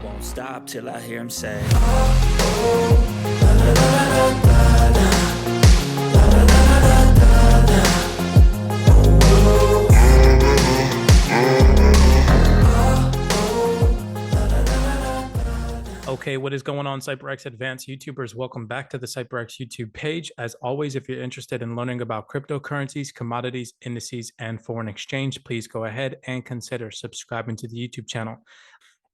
won't stop till I hear him say, Okay, what is going on, CYPRX advanced YouTubers? Welcome back to the CYPRX YouTube page. As always, if you're interested in learning about cryptocurrencies, commodities, indices, and foreign exchange, please go ahead and consider subscribing to the YouTube channel.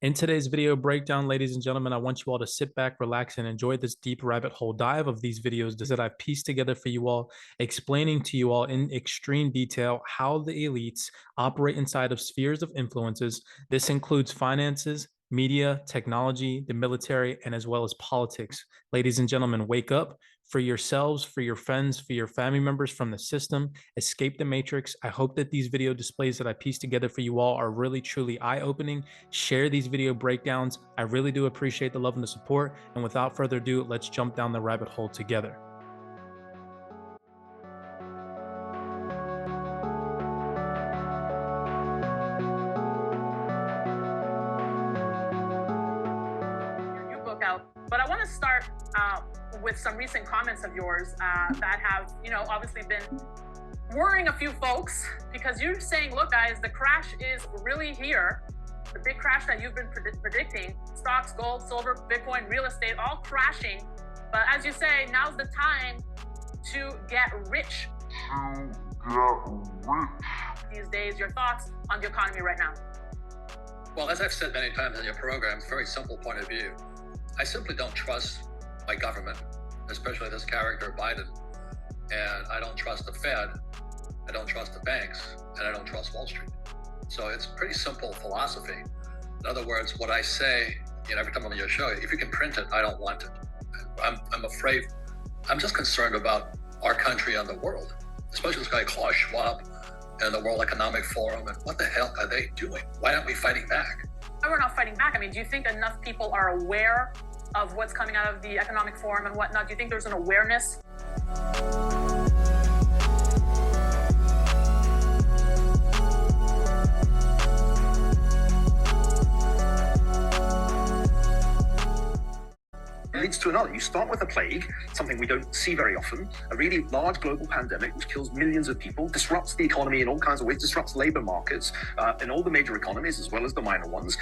In today's video breakdown, ladies and gentlemen, I want you all to sit back, relax, and enjoy this deep rabbit hole dive of these videos that I've pieced together for you all, explaining to you all in extreme detail how the elites operate inside of spheres of influences. This includes finances, media, technology, the military, and as well as politics. Ladies and gentlemen, wake up for yourselves, for your friends, for your family members from the system. Escape the matrix. I hope that these video displays that I pieced together for you all are really, truly eye-opening. Share these video breakdowns. I really do appreciate the love and the support. And without further ado, let's jump down the rabbit hole together. But I want to start with some recent comments of yours that have, obviously been worrying a few folks, because you're saying, look, guys, the crash is really here. The big crash that you've been predicting, stocks, gold, silver, Bitcoin, real estate, all crashing. But as you say, now's the time to get rich. These days, your thoughts on the economy right now? Well, as I've said many times in your program, very simple point of view. I simply don't trust my government, especially this character, Biden. And I don't trust the Fed, I don't trust the banks, and I don't trust Wall Street. So it's pretty simple philosophy. In other words, what I say, every time I'm on your show, if you can print it, I don't want it. I'm afraid, I'm just concerned about our country and the world, especially this guy Klaus Schwab and the World Economic Forum. And what the hell are they doing? Why aren't we fighting back? We're not fighting back. I mean, do you think enough people are aware of what's coming out of the Economic Forum and whatnot? Do you think there's an awareness? Leads to another. You start with a plague, something we don't see very often, a really large global pandemic which kills millions of people, disrupts the economy in all kinds of ways, disrupts labor markets in all the major economies as well as the minor ones.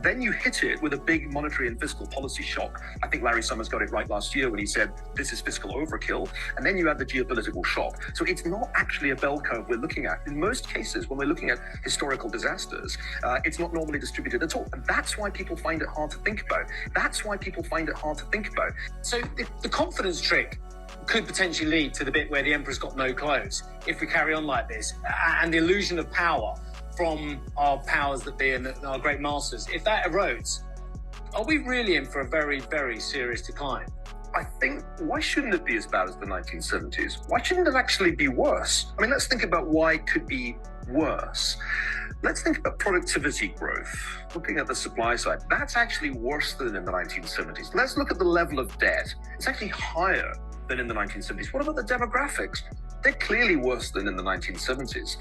Then you hit it with a big monetary and fiscal policy shock. I think Larry Summers got it right last year when he said this is fiscal overkill. And then you add the geopolitical shock. So it's not actually a bell curve we're looking at. In most cases, when we're looking at historical disasters, it's not normally distributed at all. And that's why people find it hard to think about. That's why people find it hard to think about. So the confidence trick could potentially lead to the bit where the emperor's got no clothes if we carry on like this, and the illusion of power from our powers that be and our great masters. If that erodes, are we really in for a very, very serious decline? I think, why shouldn't it be as bad as the 1970s? Why shouldn't it actually be worse? I mean, let's think about why it could be worse. Let's think about productivity growth. Looking at the supply side, that's actually worse than in the 1970s. Let's look at the level of debt. It's actually higher than in the 1970s. What about the demographics? They're clearly worse than in the 1970s.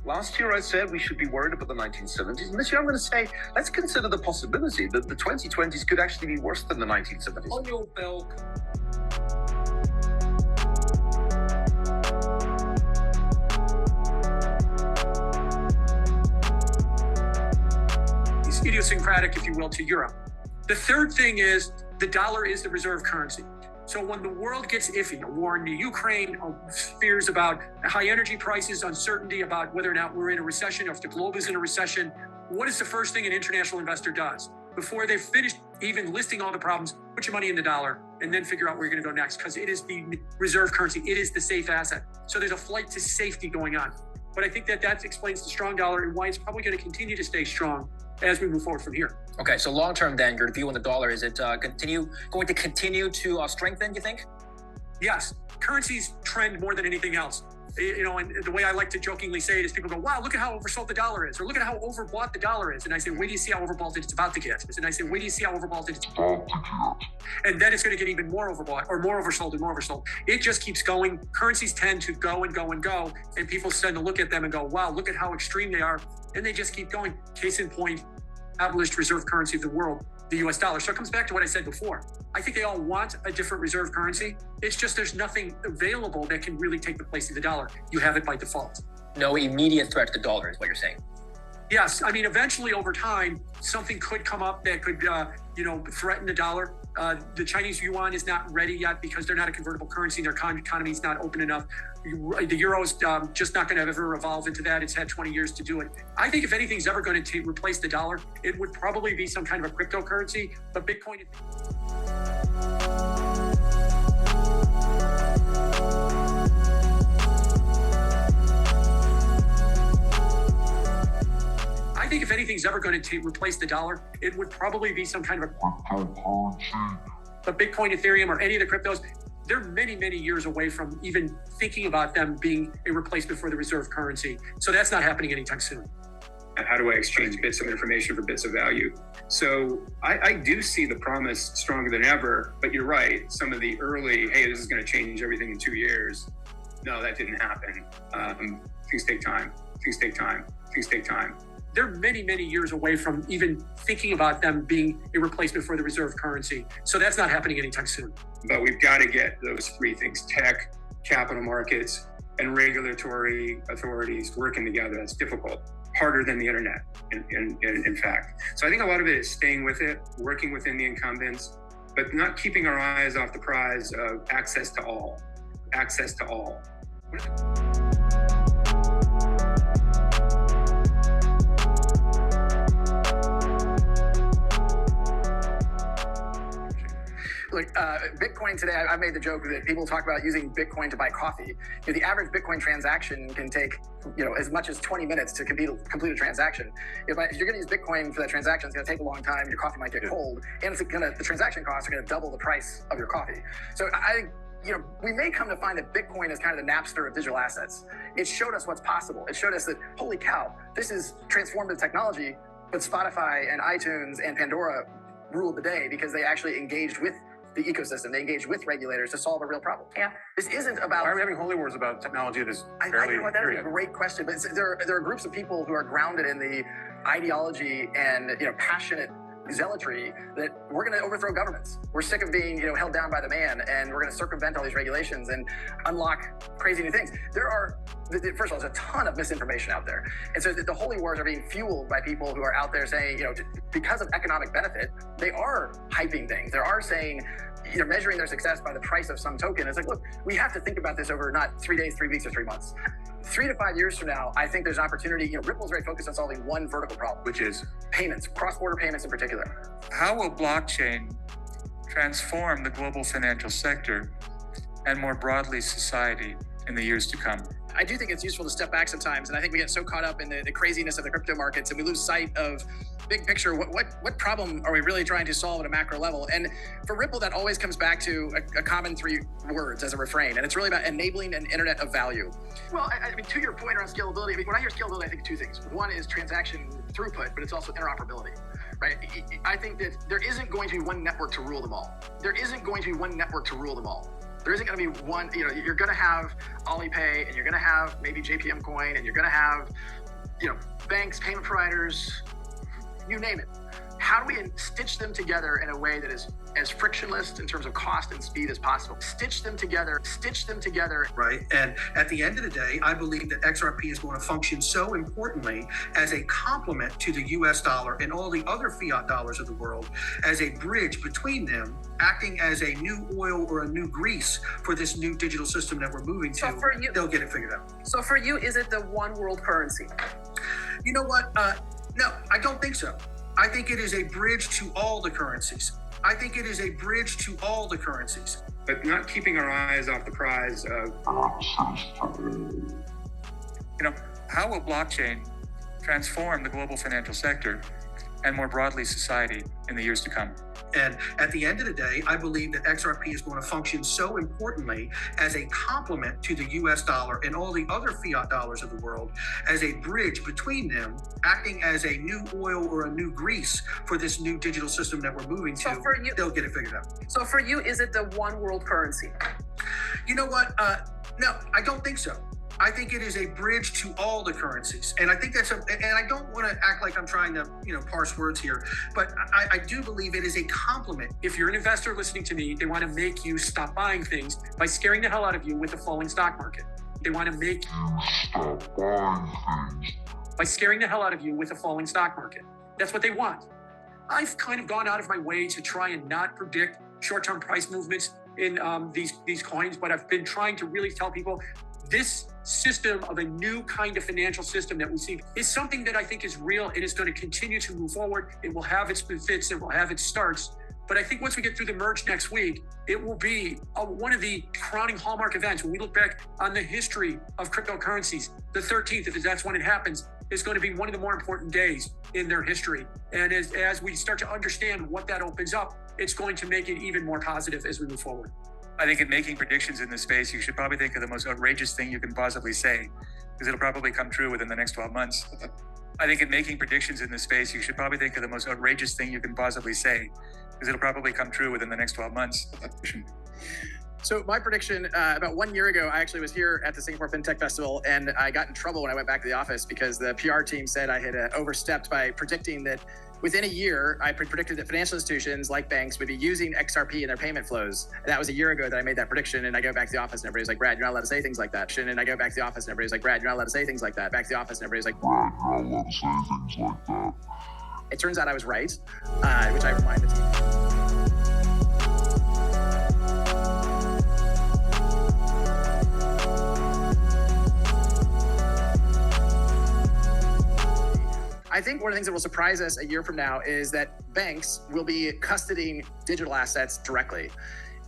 Last year I said we should be worried about the 1970s, and this year I'm going to say let's consider the possibility that the 2020s could actually be worse than the 1970s. On your bell. Idiosyncratic, if you will, to Europe. The third thing is the dollar is the reserve currency. So when the world gets iffy, a war in the Ukraine, fears about high energy prices, uncertainty about whether or not we're in a recession, or if the globe is in a recession, what is the first thing an international investor does? Before they've finished even listing all the problems, put your money in the dollar and then figure out where you're going to go next, because it is the reserve currency. It is the safe asset. So there's a flight to safety going on. But I think that explains the strong dollar and why it's probably going to continue to stay strong as we move forward from here. Okay, so long term then, your view on the dollar, is it going to continue to strengthen, you think? Yes, currencies trend more than anything else. And the way I like to jokingly say it is people go, wow, look at how oversold the dollar is, or look at how overbought the dollar is. And I say, wait do you see how overbought it's about to get? And I say, wait do you see how overbought it's about to get? And then it's going to get even more overbought, or more oversold and more oversold. It just keeps going. Currencies tend to go and go and go. And people tend to look at them and go, wow, look at how extreme they are. And they just keep going. Case in point, established reserve currency of the world, the US dollar. So it comes back to what I said before. I think they all want a different reserve currency. It's just there's nothing available that can really take the place of the dollar. You have it by default. No immediate threat to the dollar is what you're saying. Yes, I mean, eventually over time, something could come up that could, threaten the dollar. The Chinese yuan is not ready yet because they're not a convertible currency. Their economy is not open enough. The euro is just not going to ever evolve into that. It's had 20 years to do it. I think if anything's ever going to replace the dollar, it would probably be some kind of a cryptocurrency. But Bitcoin. I think if anything's ever going to replace the dollar, it would probably be some kind of a cryptocurrency. But Bitcoin, Ethereum, or any of the cryptos, they're many, many years away from even thinking about them being a replacement for the reserve currency. So that's not happening anytime soon. How do I exchange bits of information for bits of value? So I do see the promise stronger than ever, but you're right. Some of the early, hey, this is going to change everything in 2 years. No, that didn't happen. Things take time. Things take time. Things take time. They're many, many years away from even thinking about them being a replacement for the reserve currency. So that's not happening anytime soon. But we've got to get those three things: tech, capital markets, and regulatory authorities working together. That's difficult, harder than the internet, in fact. So I think a lot of it is staying with it, working within the incumbents, but not keeping our eyes off the prize of access to all. Access to all. Look, Bitcoin today, I made the joke that people talk about using Bitcoin to buy coffee. The average Bitcoin transaction can take, as much as 20 minutes to complete a transaction. If you're going to use Bitcoin for that transaction, it's going to take a long time. Your coffee might get cold, and the transaction costs are going to double the price of your coffee. So I think, we may come to find that Bitcoin is kind of the Napster of digital assets. It showed us what's possible. It showed us that, holy cow, this is transformative technology, but Spotify and iTunes and Pandora ruled the day because they actually engaged with the ecosystem. They engage with regulators to solve a real problem. Yeah. This isn't about... Why are we having holy wars about technology that's barely... That's a great question, but there are groups of people who are grounded in the ideology and passionate zealotry that we're going to overthrow governments. We're sick of being held down by the man, and we're going to circumvent all these regulations and unlock crazy new things. First of all, there's a ton of misinformation out there, and so the holy wars are being fueled by people who are out there saying, because of economic benefit, they are hyping things. They are saying, measuring their success by the price of some token. It's like, look, we have to think about this over not 3 days, 3 weeks, or 3 months. 3 to 5 years from now, I think there's an opportunity. Ripple's very focused on solving one vertical problem, which is payments, cross-border payments in particular. How will blockchain transform the global financial sector and more broadly society in the years to come? I do think it's useful to step back sometimes, and I think we get so caught up in the craziness of the crypto markets, and we lose sight of big picture. What problem are we really trying to solve at a macro level? And for Ripple, that always comes back to a common 3 words as a refrain, and it's really about enabling an internet of value. Well, I mean, to your point around scalability, when I hear scalability, I think of 2 things. One is transaction throughput, but it's also interoperability, right? I think that there isn't going to be one network to rule them all. There isn't going to be one network to rule them all. There isn't going to be one, you're going to have Alipay, and you're going to have maybe JPM Coin, and you're going to have, banks, payment providers, you name it. How do we stitch them together in a way that is as frictionless in terms of cost and speed as possible? Stitch them together. Right. And at the end of the day, I believe that XRP is going to function so importantly as a complement to the US dollar and all the other fiat dollars of the world, as a bridge between them, acting as a new oil or a new grease for this new digital system that we're moving to. So for you, they'll get it figured out. So for you, is it the one world currency? You know what? No, I don't think so. I think it is a bridge to all the currencies. But not keeping our eyes off the prize of... How will blockchain transform the global financial sector and more broadly society in the years to come? And at the end of the day, I believe that XRP is going to function so importantly as a complement to the US dollar and all the other fiat dollars of the world, as a bridge between them, acting as a new oil or a new grease for this new digital system that we're moving to. So for you, they'll get it figured out. So for you, is it the one world currency? You know what? No, I don't think so. I think it is a bridge to all the currencies. And I think and I don't want to act like I'm trying to, parse words here, but I do believe it is a complement. If you're an investor listening to me, they want to make you stop buying things by scaring the hell out of you with a falling stock market. They want to make you stop buying things by scaring the hell out of you with a falling stock market. That's what they want. I've kind of gone out of my way to try and not predict short-term price movements in these coins, but I've been trying to really tell people this system of a new kind of financial system that we see is something that I think is real. It is going to continue to move forward. It will have its fits. It will have its starts. But I think once we get through the merge next week, it will be one of the crowning hallmark events. When we look back on the history of cryptocurrencies, the 13th, if that's when it happens, is going to be one of the more important days in their history. And as we start to understand what that opens up, it's going to make it even more positive as we move forward. I think in making predictions in this space, you should probably think of the most outrageous thing you can possibly say, because it'll probably come true within the next 12 months. I think in making predictions in this space, you should probably think of the most outrageous thing you can possibly say, because it'll probably come true within the next 12 months. So my prediction, about 1 year ago, I actually was here at the Singapore FinTech Festival, and I got in trouble when I went back to the office because the PR team said I had overstepped by predicting that within a year, I predicted that financial institutions like banks would be using XRP in their payment flows. And that was a year ago that I made that prediction. And I go back to the office and everybody's like, Brad, you're not allowed to say things like that. And I go back to the office and everybody's like, Brad, you're not allowed to say things like that. Back to the office and everybody's like, Brad, you're not allowed to say things like that. It turns out I was right, which I reminded the team. I think one of the things that will surprise us a year from now is that banks will be custodying digital assets directly.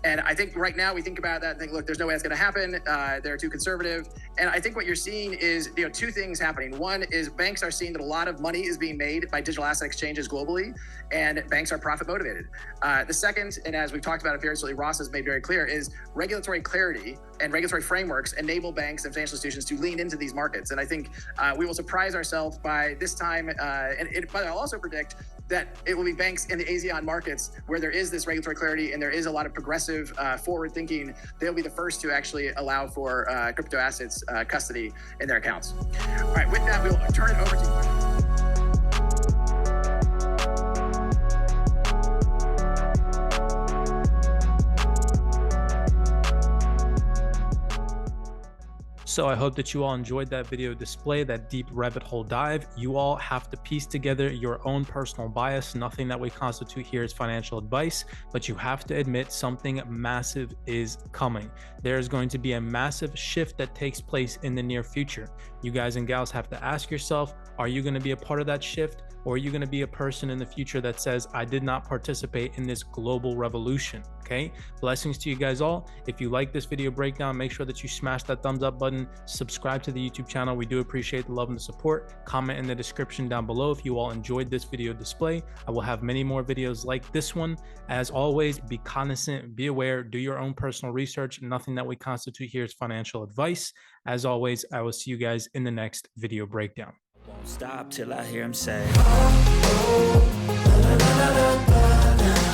And I think right now we think about that and think, look, there's no way that's going to happen. They're too conservative. And I think what you're seeing is, two things happening. One is banks are seeing that a lot of money is being made by digital asset exchanges globally, and banks are profit motivated. The second, and as we've talked about it very recently, Ross has made very clear, is regulatory clarity and regulatory frameworks enable banks and financial institutions to lean into these markets. And I think we will surprise ourselves by this time. But I'll also predict that it will be banks in the ASEAN markets where there is this regulatory clarity and there is a lot of progressive forward thinking. They'll be the first to actually allow for crypto assets custody in their accounts. All right, with that, we'll turn it over to So I hope that you all enjoyed that video display, that deep rabbit hole dive. You all have to piece together your own personal bias. Nothing that we constitute here is financial advice, but you have to admit something massive is coming. There's going to be a massive shift that takes place in the near future. You guys and gals have to ask yourself, are you going to be a part of that shift? Or are you going to be a person in the future that says, I did not participate in this global revolution? Okay, blessings to you guys all. If you like this video breakdown, make sure that you smash that thumbs up button, subscribe to the YouTube channel. We do appreciate the love and the support. Comment in the description down below if you all enjoyed this video display. I will have many more videos like this one. As always, be cognizant, be aware, do your own personal research. Nothing that we constitute here is financial advice. As always, I will see you guys in the next video breakdown. Won't stop till I hear him say, oh, oh, la, la, la, la, la, la.